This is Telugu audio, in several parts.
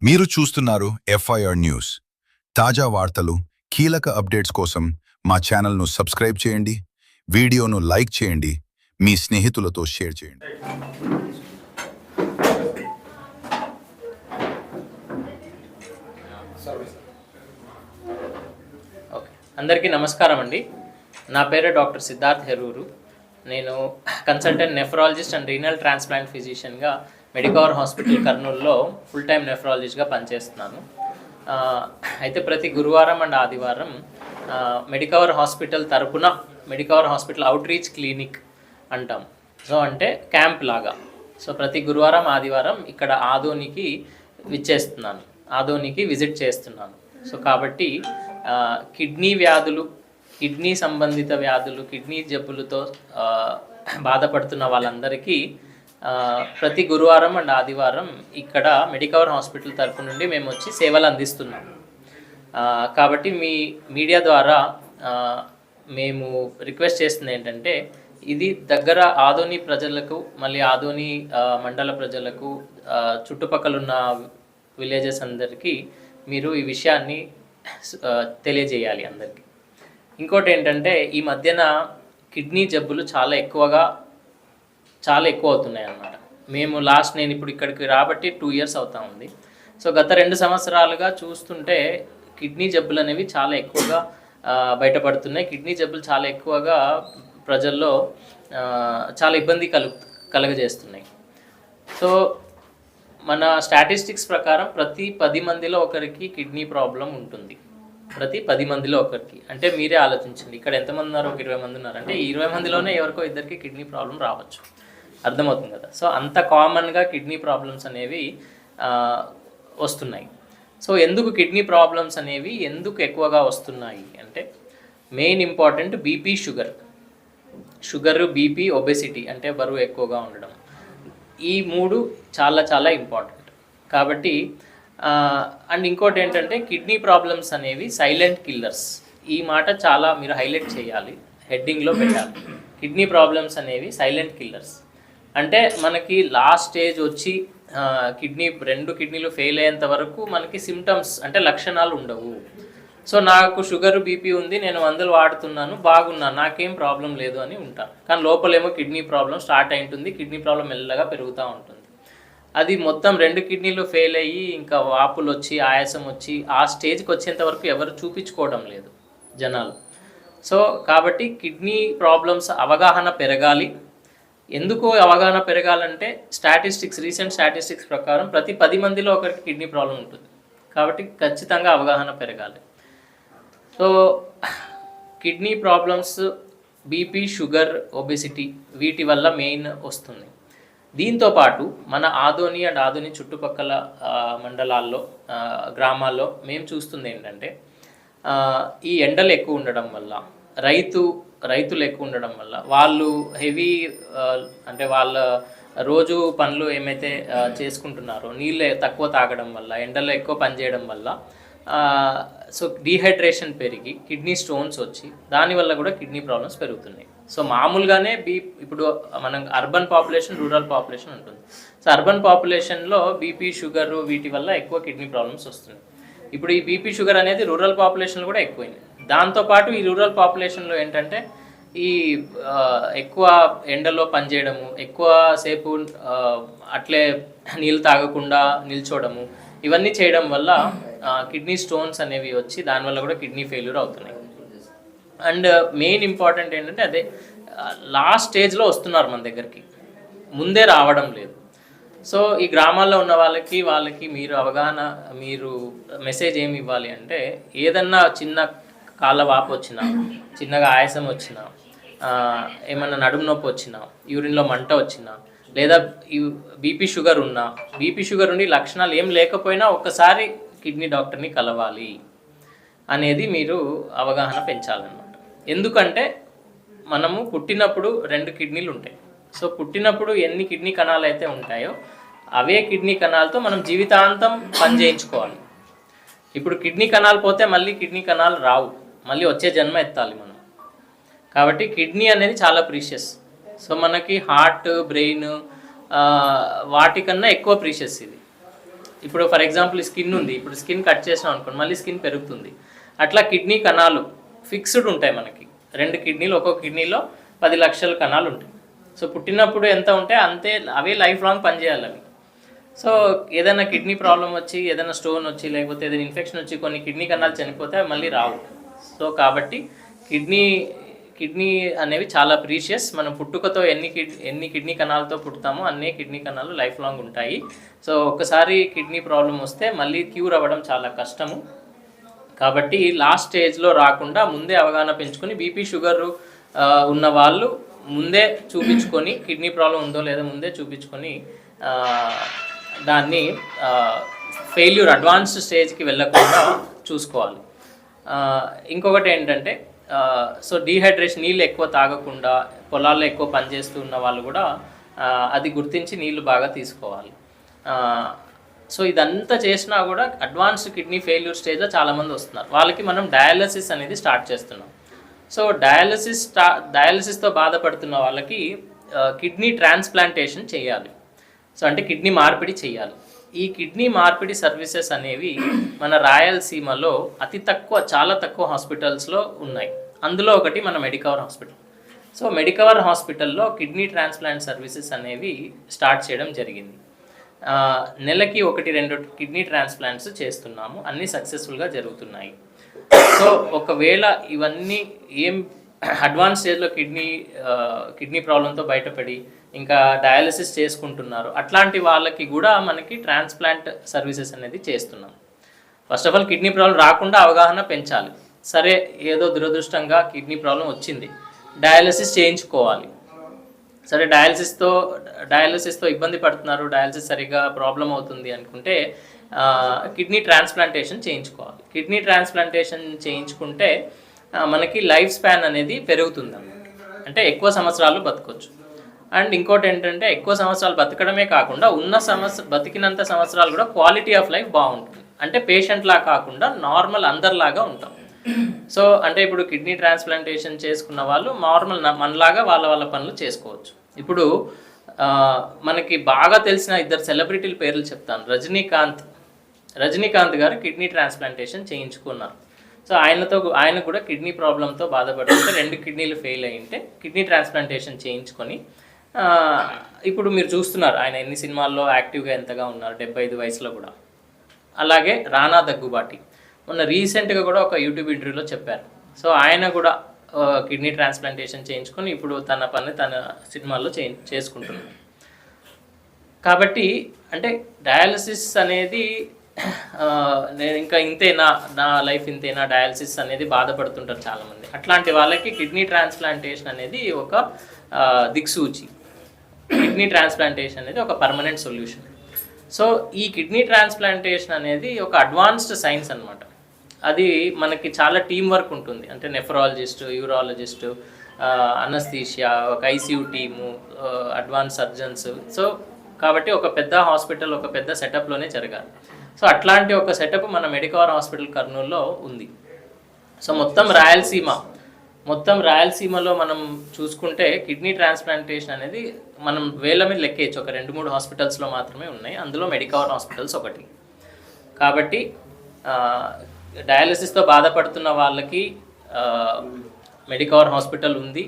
మీరు చూస్తున్నారు ఎఫ్ఐఆర్ న్యూస్. తాజా వార్తలు, కీలక అప్డేట్స్ కోసం మా ఛానల్ను సబ్స్క్రైబ్ చేయండి, వీడియోను లైక్ చేయండి, మీ స్నేహితులతో షేర్ చేయండి. ఓకే, అందరికీ నమస్కారం అండి. నా పేరు డాక్టర్ సిద్ధార్థ్ హెరూరు. నేను consultant nephrologist and renal transplant ఫిజిషియన్గా మెడికవర్ హాస్పిటల్ కర్నూలులో ఫుల్ టైం నెఫ్రాలజిస్ట్గా పనిచేస్తున్నాను. అయితే ప్రతి గురువారం అండ్ ఆదివారం మెడికవర్ హాస్పిటల్ తరపున Medicover hospital outreach clinic అంటాం. సో అంటే క్యాంప్ లాగా. సో ప్రతి గురువారం ఆదివారం ఇక్కడ ఆదోనికి విజిట్ చేస్తున్నాను. సో కాబట్టి కిడ్నీ వ్యాధులు, కిడ్నీ సంబంధిత వ్యాధులు, కిడ్నీ జబ్బులతో బాధపడుతున్న వాళ్ళందరికీ ప్రతి గురువారం అండ్ ఆదివారం ఇక్కడ మెడికవర్ హాస్పిటల్ తరపు నుండి మేము వచ్చి సేవలు అందిస్తున్నాం. కాబట్టి మీ మీడియా ద్వారా మేము రిక్వెస్ట్ చేస్తుంది ఏంటంటే, ఇది దగ్గర ఆదోని ప్రజలకు, మళ్ళీ ఆదోని మండల ప్రజలకు, చుట్టుపక్కల ఉన్న విలేజెస్ అందరికీ మీరు ఈ విషయాన్ని తెలియజేయాలి అందరికీ. ఇంకోటి ఏంటంటే, ఈ మధ్యన కిడ్నీ జబ్బులు చాలా ఎక్కువ అవుతున్నాయి అన్నమాట. నేను ఇప్పుడు ఇక్కడికి రాబట్టి 2 years అవుతా ఉంది. సో గత 2 సంవత్సరాలుగా చూస్తుంటే కిడ్నీ జబ్బులు అనేవి చాలా ఎక్కువగా బయటపడుతున్నాయి. కిడ్నీ జబ్బులు చాలా ఎక్కువగా ప్రజల్లో చాలా ఇబ్బంది కలుగజేస్తున్నాయి. సో మన స్టాటిస్టిక్స్ ప్రకారం ప్రతి 10 మందిలో ఒకరికి కిడ్నీ ప్రాబ్లం ఉంటుంది. ప్రతి 10 మందిలో ఒకరికి. అంటే మీరే ఆలోచించండి, ఇక్కడ ఎంతమంది ఉన్నారు? ఒక 20 మంది ఉన్నారు. అంటే 20 మందిలోనే ఎవరికో ఇద్దరికి కిడ్నీ ప్రాబ్లం రావచ్చు. అర్థమవుతుంది కదా. సో అంత కామన్గా కిడ్నీ ప్రాబ్లమ్స్ అనేవి వస్తున్నాయి. సో ఎందుకు కిడ్నీ ప్రాబ్లమ్స్ అనేవి ఎందుకు ఎక్కువగా వస్తున్నాయి అంటే, main important BP, sugar, BP, obesity అంటే బరువు ఎక్కువగా ఉండడం. ఈ 3 చాలా చాలా ఇంపార్టెంట్. కాబట్టి అండ్ ఇంకోటి ఏంటంటే, కిడ్నీ ప్రాబ్లమ్స్ అనేవి సైలెంట్ కిల్లర్స్. ఈ మాట చాలా మీరు హైలైట్ చేయాలి, హెడ్డింగ్లో పెట్టాలి. కిడ్నీ ప్రాబ్లమ్స్ అనేవి సైలెంట్ కిల్లర్స్. అంటే మనకి లాస్ట్ స్టేజ్ వచ్చి 2 కిడ్నీలు ఫెయిల్ అయ్యేంత వరకు మనకి సిమ్టమ్స్ అంటే లక్షణాలు ఉండవు. సో నాకు షుగర్, బీపీ ఉంది, నేను మందులు వాడుతున్నాను, బాగున్నాను, నాకేం ప్రాబ్లం లేదు అని ఉంటాను. కానీ లోపలేమో కిడ్నీ ప్రాబ్లం స్టార్ట్ అయి ఉంటుంది. కిడ్నీ ప్రాబ్లం మెల్లగా పెరుగుతూ ఉంటుంది. అది మొత్తం 2 కిడ్నీలు ఫెయిల్ అయ్యి ఇంకా వాపులు వచ్చి, ఆయాసం వచ్చి, ఆ స్టేజ్కి వచ్చేంత వరకు ఎవరు చూపించుకోవడం లేదు జనాలు. సో కాబట్టి కిడ్నీ ప్రాబ్లమ్స్ అవగాహన పెరగాలి. ఎందుకు అవగాహన పెరగాలంటే, రీసెంట్ స్టాటిస్టిక్స్ ప్రకారం ప్రతి 10 మందిలో ఒకరికి కిడ్నీ ప్రాబ్లం ఉంటుంది. కాబట్టి ఖచ్చితంగా అవగాహన పెరగాలి. So kidney problems, BP, sugar, obesity వీటి వల్ల మెయిన్ వస్తుంది. దీంతోపాటు మన ఆదోని చుట్టుపక్కల మండలాల్లో, గ్రామాల్లో మేము చూస్తుంది ఏంటంటే, ఈ ఎండలు ఎక్కువ ఉండడం వల్ల, రైతులు ఎక్కువ ఉండడం వల్ల, వాళ్ళు హెవీ అంటే వాళ్ళ రోజు పనులు ఏమైతే చేసుకుంటున్నారో, నీళ్ళు తక్కువ తాగడం వల్ల, ఎండలో ఎక్కువ పనిచేయడం వల్ల సో డీహైడ్రేషన్ పెరిగి కిడ్నీ స్టోన్స్ వచ్చి దానివల్ల కూడా కిడ్నీ ప్రాబ్లమ్స్ పెరుగుతున్నాయి. సో మామూలుగానే ఇప్పుడు మనం అర్బన్ పాపులేషన్, రూరల్ పాపులేషన్ ఉంటుంది. సో అర్బన్ పాపులేషన్లో బీపీ, షుగర్ వీటి వల్ల ఎక్కువ కిడ్నీ ప్రాబ్లమ్స్ వస్తున్నాయి. ఇప్పుడు ఈ బీపీ, షుగర్ అనేది రూరల్ పాపులేషన్లో కూడా ఎక్కువైంది. దాంతోపాటు ఈ రూరల్ పాపులేషన్లో ఏంటంటే, ఈ ఎక్కువ ఎండలో పనిచేయడము, ఎక్కువ సేపు అట్లే నీళ్ళు తాగకుండా నిల్చోవడము, ఇవన్నీ చేయడం వల్ల కిడ్నీ స్టోన్స్ అనేవి వచ్చి దానివల్ల కూడా కిడ్నీ ఫెయిల్యూర్ అవుతున్నాయి. అండ్ మెయిన్ ఇంపార్టెంట్ ఏంటంటే, అదే లాస్ట్ స్టేజ్లో వస్తున్నారు మన దగ్గరికి, ముందే రావడం లేదు. సో ఈ గ్రామాల్లో ఉన్న వాళ్ళకి మీరు మెసేజ్ ఏమి ఇవ్వాలి అంటే, ఏదన్నా చిన్న కాళ్ళ వాపు వచ్చినా, చిన్నగా ఆయాసం వచ్చినా, ఏమన్నా నడుము నొప్పి వచ్చినా, యూరిన్లో మంట వచ్చినా, లేదా బీపీ షుగర్ ఉండి లక్షణాలు ఏం లేకపోయినా ఒక్కసారి కిడ్నీ డాక్టర్ని కలవాలి అనేది మీరు అవగాహన పెంచాలన్నమాట. ఎందుకంటే మనము పుట్టినప్పుడు 2 కిడ్నీలు ఉంటాయి. సో పుట్టినప్పుడు ఎన్ని కిడ్నీ కణాలు అయితే ఉంటాయో అవే కిడ్నీ కణాలతో మనం జీవితాంతం పని చేయించుకోవాలి. ఇప్పుడు కిడ్నీ కణాలు పోతే మళ్ళీ కిడ్నీ కణాలు రావు, మళ్ళీ వచ్చే జన్మ ఎత్తాలి మనం. కాబట్టి కిడ్నీ అనేది చాలా ప్రీషియస్. సో మనకి హార్ట్, బ్రెయిన్ వాటికన్నా ఎక్కువ ప్రీషియస్ ఇది. ఇప్పుడు ఫర్ ఎగ్జాంపుల్ స్కిన్ ఉంది, ఇప్పుడు స్కిన్ కట్ చేసినాం అనుకోండి మళ్ళీ స్కిన్ పెరుగుతుంది. అట్లా కిడ్నీ కణాలు ఫిక్స్డ్ ఉంటాయి మనకి. 2 కిడ్నీలు, ఒక్కొక్క కిడ్నీలో 10 లక్షల కణాలు ఉంటాయి. సో పుట్టినప్పుడు ఎంత ఉంటే అంతే, అవే లైఫ్ లాంగ్ పనిచేయాలి అవి. సో ఏదైనా కిడ్నీ ప్రాబ్లం వచ్చి, ఏదైనా స్టోన్ వచ్చి, లేకపోతే ఏదైనా ఇన్ఫెక్షన్ వచ్చి కొన్ని కిడ్నీ కణాలు చనిపోతే అవి మళ్ళీ రావు. సో కాబట్టి కిడ్నీ అనేవి చాలా ప్రీషియస్. మనం పుట్టుకతో ఎన్ని కిడ్నీ కణాలతో పుడతామో అన్నీ కిడ్నీ కణాలు లైఫ్ లాంగ్ ఉంటాయి. సో ఒక్కసారి కిడ్నీ ప్రాబ్లం వస్తే మళ్ళీ క్యూర్ అవ్వడం చాలా కష్టము. కాబట్టి లాస్ట్ స్టేజ్లో రాకుండా ముందే అవగాహన పెంచుకొని, బీపీ షుగర్ ఉన్న వాళ్ళు ముందే చూపించుకొని, కిడ్నీ ప్రాబ్లం ఉందో లేదో ముందే చూపించుకొని దాన్ని ఫెయిల్యూర్ అడ్వాన్స్డ్ స్టేజ్కి వెళ్ళకుండా చూసుకోవాలి. ఇంకొకటి ఏంటంటే సో డీహైడ్రేషన్, నీళ్ళు ఎక్కువ తాగకుండా, పొలాల్లో ఎక్కువ పనిచేస్తూ ఉన్న వాళ్ళు కూడా అది గుర్తించి నీళ్ళు బాగా తీసుకోవాలి. సో ఇదంతా చేసినా కూడా అడ్వాన్స్డ్ కిడ్నీ ఫెయిల్యూర్ స్టేజ్లో చాలామంది వస్తున్నారు. వాళ్ళకి మనం డయాలసిస్ అనేది స్టార్ట్ చేస్తున్నాం. సో డయాలసిస్తో బాధపడుతున్న వాళ్ళకి కిడ్నీ ట్రాన్స్ప్లాంటేషన్ చేయాలి. సో అంటే కిడ్నీ మార్పిడి చేయాలి. ఈ కిడ్నీ మార్పిడి సర్వీసెస్ అనేవి మన రాయలసీమలో చాలా తక్కువ హాస్పిటల్స్లో ఉన్నాయి. అందులో ఒకటి మన మెడికవర్ హాస్పిటల్. సో మెడికవర్ హాస్పిటల్లో కిడ్నీ ట్రాన్స్ప్లాంట్ సర్వీసెస్ అనేవి స్టార్ట్ చేయడం జరిగింది. నెలకి 1-2 కిడ్నీ ట్రాన్స్ప్లాంట్స్ చేస్తున్నాము. అన్నీ సక్సెస్ఫుల్గా జరుగుతున్నాయి. సో ఒకవేళ ఇవన్నీ అడ్వాన్స్ స్టేజ్లో కిడ్నీ ప్రాబ్లంతో బయటపడి ఇంకా డయాలసిస్ చేసుకుంటున్నారు, అట్లాంటి వాళ్ళకి కూడా మనకి ట్రాన్స్ప్లాంట్ సర్వీసెస్ అనేది చేస్తున్నాం. First of all kidney problem రాకుండా అవగాహన పెంచాలి. సరే ఏదో దురదృష్టంగా కిడ్నీ ప్రాబ్లం వచ్చింది, డయాలసిస్ చేయించుకోవాలి. సరే డయాలసిస్తో ఇబ్బంది పడుతున్నారు, డయాలసిస్ సరిగా ప్రాబ్లం అవుతుంది అనుకుంటే కిడ్నీ ట్రాన్స్ప్లాంటేషన్ చేయించుకోవాలి. కిడ్నీ ట్రాన్స్ప్లాంటేషన్ చేయించుకుంటే మనకి లైఫ్ స్పాన్ అనేది పెరుగుతుంది అన్నమాట. అంటే ఎక్కువ సంవత్సరాలు బతకొచ్చు. అండ్ ఇంకోటి ఏంటంటే ఎక్కువ సంవత్సరాలు బతకడమే కాకుండా బతికినంత సంవత్సరాలు కూడా క్వాలిటీ ఆఫ్ లైఫ్ బాగుంటుంది. అంటే పేషెంట్లా కాకుండా నార్మల్ అందరిలాగా ఉంటాం. సో అంటే ఇప్పుడు కిడ్నీ ట్రాన్స్ప్లాంటేషన్ చేసుకున్న వాళ్ళు నార్మల్ మనలాగా వాళ్ళ పనులు చేసుకోవచ్చు. ఇప్పుడు మనకి బాగా తెలిసిన 2 సెలబ్రిటీల పేర్లు చెప్తాను. రజనీకాంత్ గారు కిడ్నీ ట్రాన్స్ప్లాంటేషన్ చేయించుకున్నారు. సో ఆయన కూడా కిడ్నీ ప్రాబ్లంతో బాధపడుతుంటే 2 కిడ్నీలు ఫెయిల్ అయ్యింటే కిడ్నీ ట్రాన్స్ప్లాంటేషన్ చేయించుకొని ఇప్పుడు మీరు చూస్తున్నారు ఆయన ఎన్ని సినిమాల్లో యాక్టివ్గా ఎంతగా ఉన్నారు 75 వయసులో కూడా. అలాగే రానా దగ్గుబాటి మొన్న రీసెంట్గా కూడా ఒక యూట్యూబ్ ఇంటర్వ్యూలో చెప్పారు. సో ఆయన కూడా కిడ్నీ ట్రాన్స్ప్లాంటేషన్ చేయించుకొని ఇప్పుడు తన పని తన సినిమాల్లో చేసుకుంటున్నారు. కాబట్టి అంటే డయాలసిస్ అనేది నేను ఇంకా ఇంతేనా, నా లైఫ్ ఇంతేనా, డయాలసిస్ అనేది బాధపడుతుంటారు చాలామంది. అట్లాంటి వాళ్ళకి కిడ్నీ ట్రాన్స్ప్లాంటేషన్ అనేది ఒక దిక్సూచి. కిడ్నీ ట్రాన్స్ప్లాంటేషన్ అనేది ఒక పర్మనెంట్ సొల్యూషన్. సో ఈ కిడ్నీ ట్రాన్స్ప్లాంటేషన్ అనేది ఒక అడ్వాన్స్డ్ సైన్స్ అనమాట. అది మనకి చాలా టీం వర్క్ ఉంటుంది. అంటే నెఫ్రాలజిస్ట్, యూరాలజిస్ట్, అనస్థీషియా, ఒక ICU team, advance surgeons. So కాబట్టి ఒక పెద్ద హాస్పిటల్, ఒక పెద్ద సెటప్లోనే జరగాలి. సో అట్లాంటి ఒక సెటప్ మన మెడికవర్ హాస్పిటల్ కర్నూలులో ఉంది. సో మొత్తం రాయలసీమలో మనం చూసుకుంటే కిడ్నీ ట్రాన్స్ప్లాంటేషన్ అనేది మనం వేల మీద లెక్కేయచ్చు. ఒక 2-3 హాస్పిటల్స్లో మాత్రమే ఉన్నాయి. అందులో మెడికవర్ హాస్పిటల్స్ ఒకటి. కాబట్టి డయాలసిస్తో బాధపడుతున్న వాళ్ళకి మెడికవర్ హాస్పిటల్ ఉంది.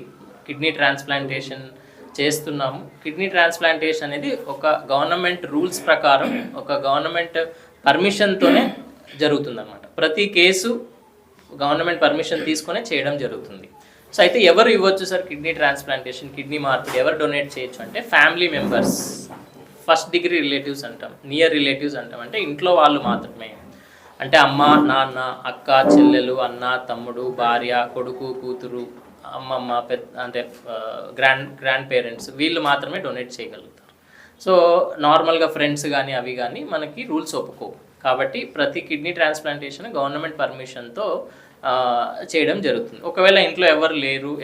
కిడ్నీ ట్రాన్స్ప్లాంటేషన్ చేస్తున్నాము. కిడ్నీ ట్రాన్స్ప్లాంటేషన్ అనేది ఒక గవర్నమెంట్ రూల్స్ ప్రకారం, ఒక గవర్నమెంట్ పర్మిషన్తోనే జరుగుతుందన్నమాట. ప్రతి కేసు గవర్నమెంట్ పర్మిషన్ తీసుకొనే చేయడం జరుగుతుంది. సో అయితే ఎవరు ఇవ్వచ్చు సార్ కిడ్నీ ట్రాన్స్ప్లాంటేషన్, కిడ్నీ మార్పిడి ఎవరు డొనేట్ చేయొచ్చు అంటే family members, first degree relatives అంటాం, నియర్ రిలేటివ్స్ అంటాం. అంటే ఇంట్లో వాళ్ళు మాత్రమే. అంటే అమ్మ, నాన్న, అక్క, చెల్లెలు, అన్న, తమ్ముడు, భార్య, కొడుకు, కూతురు, అమ్మమ్మ, అంటే గ్రాండ్ పేరెంట్స్, వీళ్ళు మాత్రమే డొనేట్ చేయగలుగుతారు. సో నార్మల్గా ఫ్రెండ్స్ కానీ అవి కానీ మనకి రూల్స్ ఒప్పుకోవు. కాబట్టి ప్రతి కిడ్నీ ట్రాన్స్ప్లాంటేషన్ గవర్నమెంట్ పర్మిషన్తో చేయడం జరుగుతుంది. ఒకవేళ ఇంట్లో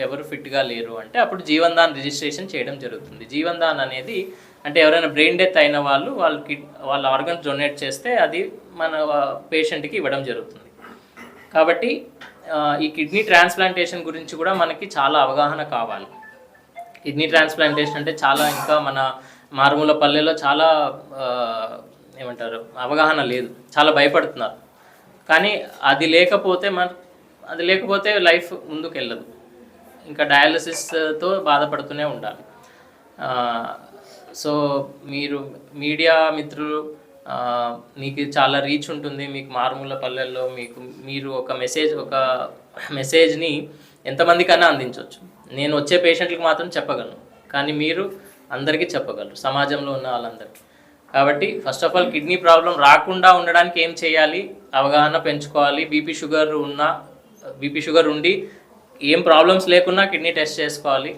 ఎవరు ఫిట్గా లేరు అంటే అప్పుడు జీవన్ దాన్ రిజిస్ట్రేషన్ చేయడం జరుగుతుంది. జీవన్ దాన్ అనేది అంటే ఎవరైనా బ్రెయిన్ డెత్ అయిన వాళ్ళ ఆర్గన్స్ డొనేట్ చేస్తే అది మన పేషెంట్కి ఇవ్వడం జరుగుతుంది. కాబట్టి ఈ కిడ్నీ ట్రాన్స్ప్లాంటేషన్ గురించి కూడా మనకి చాలా అవగాహన కావాలి. కిడ్నీ ట్రాన్స్ప్లాంటేషన్ అంటే చాలా ఇంకా మన మారుమూల పల్లెలో చాలా ఏమంటారు అవగాహన లేదు, చాలా భయపడుతున్నారు. కానీ అది లేకపోతే లైఫ్ ముందుకు వెళ్ళదు, ఇంకా డయాలసిస్తో బాధపడుతూనే ఉండాలి. సో మీరు మీడియా మిత్రులు, మీకు చాలా రీచ్ ఉంటుంది, మీకు మారుమూల పల్లెల్లో మీరు ఒక మెసేజ్ని ఎంతమందికన్నా అందించవచ్చు. నేను వచ్చే పేషెంట్లకు మాత్రం చెప్పగలను, కానీ మీరు అందరికీ చెప్పగలరు, సమాజంలో ఉన్న వాళ్ళందరికీ. కాబట్టి first of all kidney problem రాకుండా ఉండడానికి ఏం చేయాలి, అవగాహన పెంచుకోవాలి. బీపీ షుగర్ ఉండి ఏం ప్రాబ్లమ్స్ లేకున్నా కిడ్నీ టెస్ట్ చేసుకోవాలి.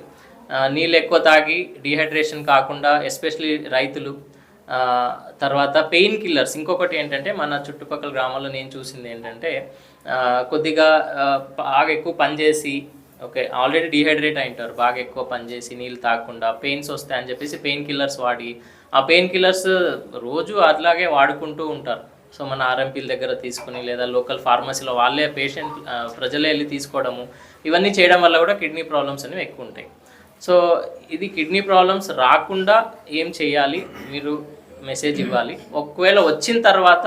నీళ్ళు ఎక్కువ తాగి డీహైడ్రేషన్ కాకుండా, ఎస్పెషలీ రైతులు. తర్వాత పెయిన్ కిల్లర్స్. ఇంకొకటి ఏంటంటే మన చుట్టుపక్కల గ్రామాల్లో నేను చూసింది ఏంటంటే కొద్దిగా బాగా ఎక్కువ పనిచేసి ఆల్రెడీ డీహైడ్రేట్ అయింటారు, బాగా ఎక్కువ పనిచేసి నీళ్ళు తాగకుండా పెయిన్స్ వస్తాయని చెప్పేసి పెయిన్ కిల్లర్స్ వాడి, ఆ పెయిన్ కిల్లర్స్ రోజు అట్లాగే వాడుకుంటూ ఉంటారు. సో మన ఆర్ఎంపీల దగ్గర తీసుకుని లేదా లోకల్ ఫార్మసీలో వాళ్ళే ప్రజలే వెళ్ళి తీసుకోవడము, ఇవన్నీ చేయడం వల్ల కూడా కిడ్నీ ప్రాబ్లమ్స్ అనేవి ఎక్కువ ఉంటాయి. సో ఇది కిడ్నీ ప్రాబ్లమ్స్ రాకుండా ఏం చేయాలి, మీరు మెసేజ్ ఇవ్వాలి. ఒకవేళ వచ్చిన తర్వాత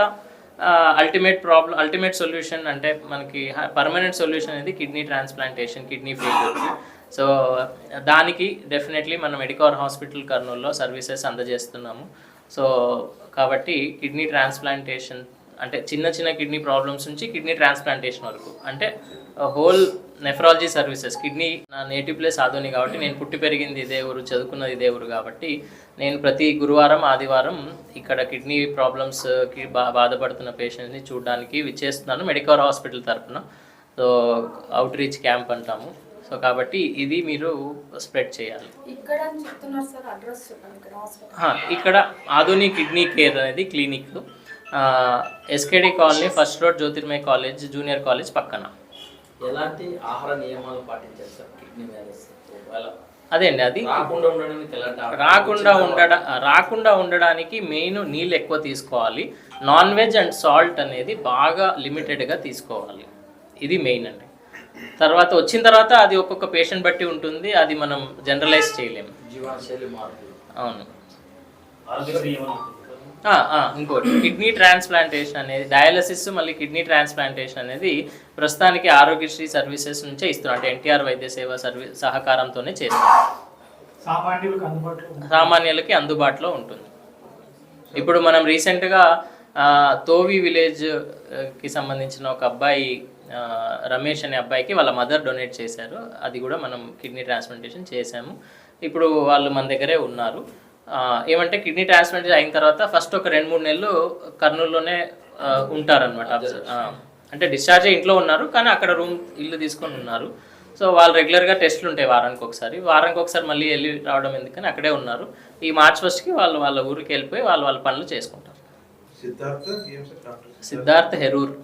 అల్టిమేట్ సొల్యూషన్ అంటే మనకి పర్మనెంట్ సొల్యూషన్ అనేది కిడ్నీ ట్రాన్స్ప్లాంటేషన్, కిడ్నీ ఫెయిల్యూర్కి. సో దానికి డెఫినెట్లీ మనం మెడికవర్ హాస్పిటల్ కర్నూలులో సర్వీసెస్ అందజేస్తున్నాము. సో కాబట్టి కిడ్నీ ట్రాన్స్ప్లాంటేషన్ అంటే చిన్న కిడ్నీ ప్రాబ్లమ్స్ నుంచి కిడ్నీ ట్రాన్స్ప్లాంటేషన్ వరకు, అంటే హోల్ నెఫ్రాలజీ సర్వీసెస్. కిడ్నీ నా నేటివ్ ప్లేస్ ఆదోని కాబట్టి, నేను పుట్టి పెరిగింది ఇదే ఊరు, చదువుకున్నది ఇదే ఊరు కాబట్టి, నేను ప్రతి గురువారం ఆదివారం ఇక్కడ కిడ్నీ ప్రాబ్లమ్స్కి బాధపడుతున్న పేషెంట్స్ని చూడడానికి విచ్చేస్తున్నాను మెడికవర్ హాస్పిటల్ తరఫున. సో అవుట్ రీచ్ క్యాంప్ అంటాము. సో కాబట్టి ఇది మీరు స్ప్రెడ్ చేయాలి. ఇక్కడ ఆధుని కిడ్నీ కేర్ అనేది clinic, SKD colony, first road, Jyothirmaya college, junior college పక్కన. ఎలాంటి ఆహార నియమాలు పాటించారు సార్ కిడ్నీ వ్యాధి? అదే అండి, అది రాకుండా ఉండడానికి మెయిన్ నీళ్ళు ఎక్కువ తీసుకోవాలి. నాన్ వెజ్ అండ్ సాల్ట్ అనేది బాగా లిమిటెడ్గా తీసుకోవాలి, ఇది మెయిన్ అండి. తర్వాత వచ్చిన తర్వాత అది ఒక్కొక్క పేషెంట్ బట్టి ఉంటుంది, అది మనం జనరలైజ్ చేయలేము. జీవనశైలి మార్పు. అవును. ఇంకోటి కిడ్నీ ట్రాన్స్ప్లాంటేషన్ అనేది డయాలసిస్, మళ్ళీ కిడ్నీ ట్రాన్స్ప్లాంటేషన్ అనేది ప్రస్తుతానికి ఆరోగ్యశ్రీ సర్వీసెస్ నుంచే ఇస్తున్నాం, అంటే ఎన్టీఆర్ వైద్య సేవ సహకారంతోనే చేస్తాం. సామాన్యులకి అందుబాటులో ఉంటుంది. ఇప్పుడు మనం రీసెంట్గా తోవి విలేజ్కి సంబంధించిన ఒక అబ్బాయి, రమేష్ అనే అబ్బాయికి వాళ్ళ మదర్ డొనేట్ చేశారు, అది కూడా మనం కిడ్నీ ట్రాన్స్ప్లాంటేషన్ చేశాము. ఇప్పుడు వాళ్ళు మన దగ్గరే ఉన్నారు. ఏమంటే కిడ్నీ ట్రాన్స్ప్లాంటేషన్ అయిన తర్వాత ఫస్ట్ ఒక 2-3 నెలలు కర్నూలులోనే ఉంటారనమాట. అంటే డిశ్చార్జ్ అయ్యి ఇంట్లో ఉన్నారు, కానీ అక్కడ ఇల్లు తీసుకొని ఉన్నారు. సో వాళ్ళు రెగ్యులర్గా టెస్టులు ఉంటాయి వారానికి ఒకసారి మళ్ళీ వెళ్ళి రావడం ఎందుకని అక్కడే ఉన్నారు. ఈ మార్చ్ 1కి వాళ్ళ ఊరికి వెళ్ళిపోయి వాళ్ళ పనులు చేసుకుంటారు. సిద్ధార్థ హెరూర్.